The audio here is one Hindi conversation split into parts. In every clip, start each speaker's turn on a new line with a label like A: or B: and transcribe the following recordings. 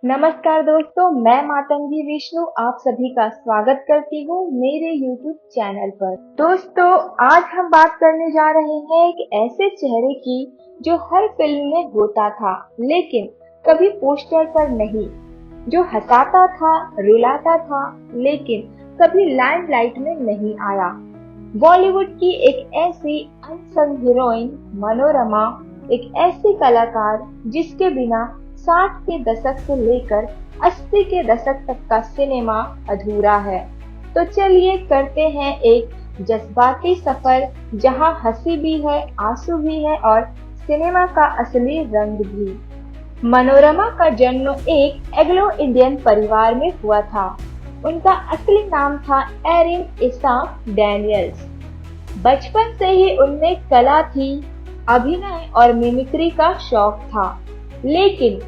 A: नमस्कार दोस्तों, मैं मातंगी विष्णु आप सभी का स्वागत करती हूँ मेरे YouTube चैनल पर। दोस्तों, आज हम बात करने जा रहे हैं एक ऐसे चेहरे की जो हर फिल्म में होता था, लेकिन कभी पोस्टर पर नहीं, जो हंसाता था, रुलाता था, लेकिन कभी लाइमलाइट में नहीं आया। बॉलीवुड की एक ऐसी अनसंग हीरोइन मनोरमा, एक ऐसी कलाकार जिसके बिना 60 के दशक से लेकर 80 के दशक तक का सिनेमा अधूरा है। तो चलिए करते हैं एक जज्बाती सफर, जहां हंसी भी है, आंसू भी है और सिनेमा का असली रंग भी। मनोरमा का जन्म एक एंग्लो इंडियन परिवार में हुआ था। उनका असली नाम था एरिन इसा डैनियल्स। बचपन से ही उनमें कला थी, अभिनय और मिमिक्री का शौक था, लेकिन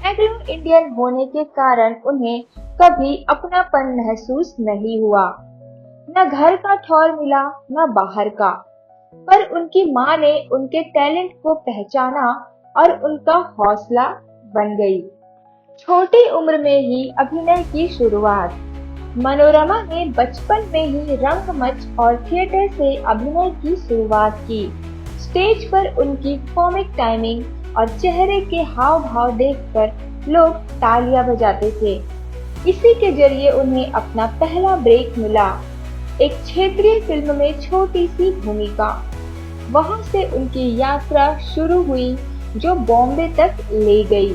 A: एंग्लो इंडियन होने के कारण उन्हें कभी अपनापन महसूस नहीं हुआ। न घर का ठौर मिला, न बाहर का। पर उनकी माँ ने उनके टैलेंट को पहचाना और उनका हौसला बन गई। छोटी उम्र में ही अभिनय की शुरुआत। मनोरमा ने बचपन में ही रंगमंच और थिएटर से अभिनय की शुरुआत की। स्टेज पर उनकी कॉमिक टाइमिंग और चेहरे के हाव भाव देखकर लोग तालियां बजाते थे। इसी के जरिए उन्हें अपना पहला ब्रेक मिला, एक क्षेत्रीय फिल्म में छोटी सी भूमिका। वहां से उनकी यात्रा शुरू हुई, जो बॉम्बे तक ले गई।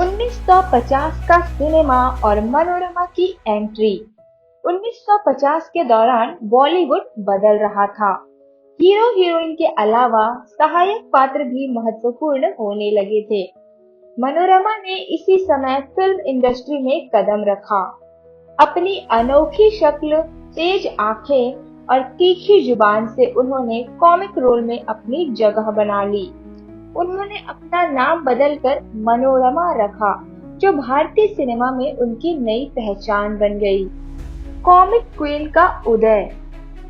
A: 1950 का सिनेमा और मनोरमा की एंट्री। 1950 के दौरान बॉलीवुड बदल रहा था। हीरो हीरोइन के अलावा सहायक पात्र भी महत्वपूर्ण होने लगे थे। मनोरमा ने इसी समय फिल्म इंडस्ट्री में कदम रखा। अपनी अनोखी शक्ल, तेज आंखें और तीखी जुबान से उन्होंने कॉमिक रोल में अपनी जगह बना ली। उन्होंने अपना नाम बदलकर मनोरमा रखा, जो भारतीय सिनेमा में उनकी नई पहचान बन गई। कॉमिक क्वीन का उदय।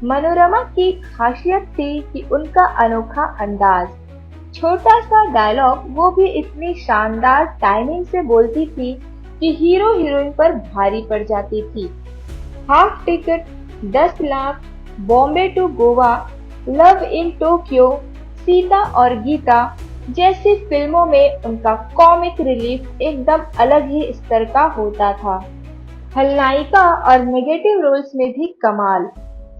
A: मनोरमा की खासियत थी कि उनका अनोखा अंदाज, छोटा सा डायलॉग, वो भी इतनी शानदार टाइमिंग से बोलती थी कि हीरो हीरोइन पर भारी पड़ जाती थी। Half ticket, 10 lakh, Bombay to Goa, love in Tokyo, Seeta और गीता जैसी फिल्मों में उनका कॉमिक रिलीफ एकदम अलग ही स्तर का होता था। खलनायिका और नेगेटिव रोल्स में भी कमाल।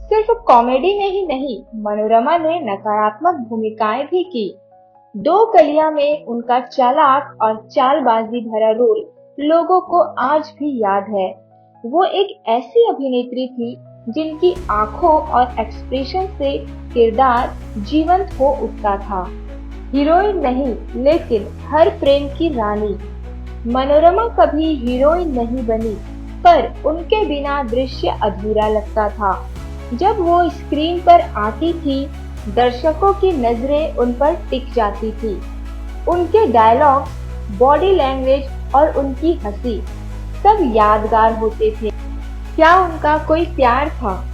A: सिर्फ कॉमेडी में ही नहीं, मनोरमा ने नकारात्मक भूमिकाएं भी की। दो कलियां में उनका चालाक और चालबाजी भरा रोल लोगों को आज भी याद है। वो एक ऐसी अभिनेत्री थी जिनकी आंखों और एक्सप्रेशन से किरदार जीवंत हो उठता था। हीरोइन नहीं, लेकिन हर फ्रेम की रानी। मनोरमा कभी हीरोइन नहीं बनी, पर उनके बिना दृश्य अधूरा लगता था। जब वो स्क्रीन पर आती थी, दर्शकों की नजरें उन पर टिक जाती थी। उनके डायलॉग, बॉडी लैंग्वेज और उनकी हंसी सब यादगार होते थे। क्या उनका कोई प्यार था?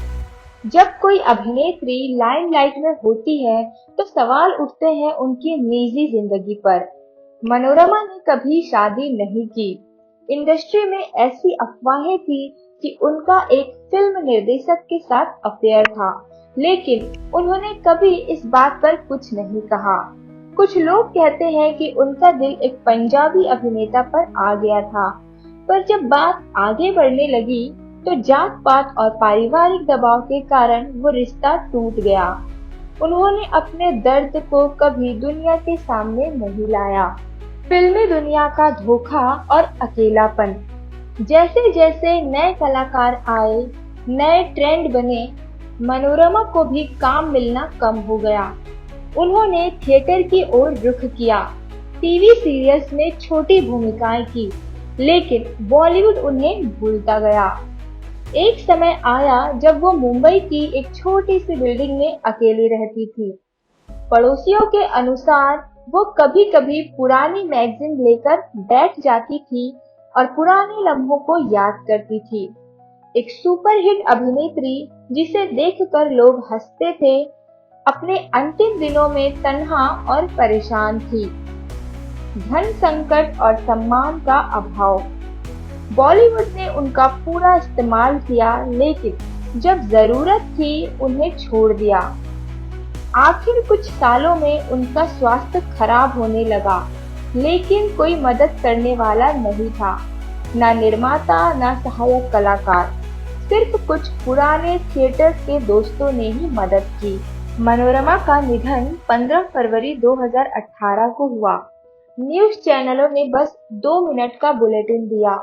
A: जब कोई अभिनेत्री लाइमलाइट में होती है, तो सवाल उठते हैं उनकी निजी जिंदगी पर। मनोरमा ने कभी शादी नहीं की। इंडस्ट्री में ऐसी अफवाहें थी कि उनका एक फिल्म निर्देशक के साथ अफेयर था, लेकिन उन्होंने कभी इस बात पर कुछ नहीं कहा। कुछ लोग कहते हैं कि उनका दिल एक पंजाबी अभिनेता पर आ गया था, पर जब बात आगे बढ़ने लगी तो जात पात और पारिवारिक दबाव के कारण वो रिश्ता टूट गया। उन्होंने अपने दर्द को कभी दुनिया के सामने नहीं लाया। फिल्मी दुनिया का धोखा और अकेलापन। जैसे जैसे नए कलाकार आए, नए ट्रेंड बने, मनोरमा को भी काम मिलना कम हो गया। उन्होंने थिएटर की ओर रुख किया, टीवी सीरियल्स में छोटी भूमिकाएं की, लेकिन बॉलीवुड उन्हें भूलता गया। एक समय आया जब वो मुंबई की एक छोटी सी बिल्डिंग में अकेली रहती थी। पड़ोसियों के अनुसार वो कभी-कभी पुरानी मैगजीन लेकर बैठ जाती थी और पुराने लम्हों को याद करती थी। एक सुपरहिट अभिनेत्री जिसे देखकर लोग हंसते थे, अपने अंतिम दिनों में तन्हा और परेशान थी। धन संकट और सम्मान का अभाव। बॉलीवुड ने उनका पूरा इस्तेमाल किया, लेकिन जब जरूरत थी उन्हें छोड़ दिया। आखिर कुछ सालों में उनका स्वास्थ्य खराब होने लगा, लेकिन कोई मदद करने वाला नहीं था। ना निर्माता, ना सहायक कलाकार, सिर्फ कुछ पुराने थिएटर के दोस्तों ने ही मदद की। मनोरमा का निधन 15 फरवरी 2018 को हुआ। न्यूज चैनलों ने बस 2 मिनट का बुलेटिन दिया।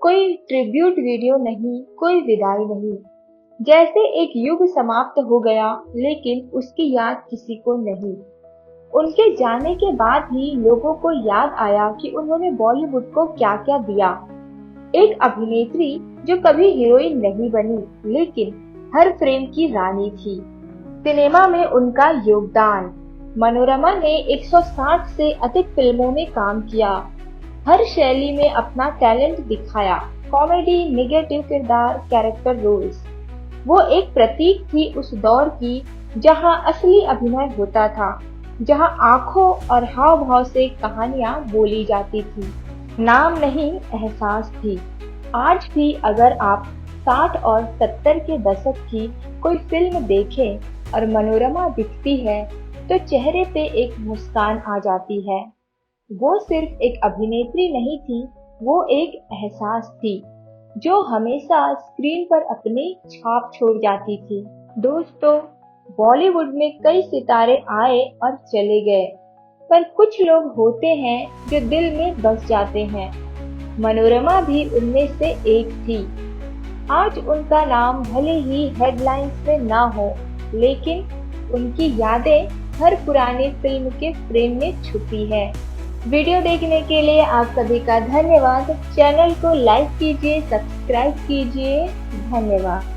A: कोई ट्रिब्यूट वीडियो नहीं, कोई विदाई नहीं। जैसे एक युग समाप्त हो गया, लेकिन उसकी याद किसी को नहीं। उनके जाने के बाद ही लोगों को याद आया कि उन्होंने बॉलीवुड को क्या क्या दिया। एक अभिनेत्री जो कभी हीरोइन नहीं बनी, लेकिन हर फ्रेम की रानी थी। सिनेमा में उनका योगदान। मनोरमा ने 160 से अधिक फिल्मों में काम किया, हर शैली में अपना टैलेंट दिखाया। कॉमेडी, नेगेटिव किरदार, कैरेक्टर रोल्स। वो एक प्रतीक थी उस दौर की जहां असली अभिनय होता था, जहां आंखों और हाव भाव से कहानियां बोली जाती थी। नाम नहीं, एहसास थी। आज भी अगर आप 60 और 70 के दशक की कोई फिल्म देखें और मनोरमा दिखती है, तो चेहरे पे एक मुस्कान आ जाती है। वो सिर्फ एक अभिनेत्री नहीं थी, वो एक एहसास थी जो हमेशा स्क्रीन पर अपनी छाप छोड़ जाती थी। दोस्तों, बॉलीवुड में कई सितारे आए और चले गए, पर कुछ लोग होते हैं जो दिल में बस जाते हैं। मनोरमा भी उनमें से एक थी। आज उनका नाम भले ही हेडलाइंस में ना हो, लेकिन उनकी यादें हर पुरानी फिल्म के फ्रेम में छुपी है। वीडियो देखने के लिए आप सभी का धन्यवाद। चैनल को लाइक कीजिए, सब्सक्राइब कीजिए। धन्यवाद।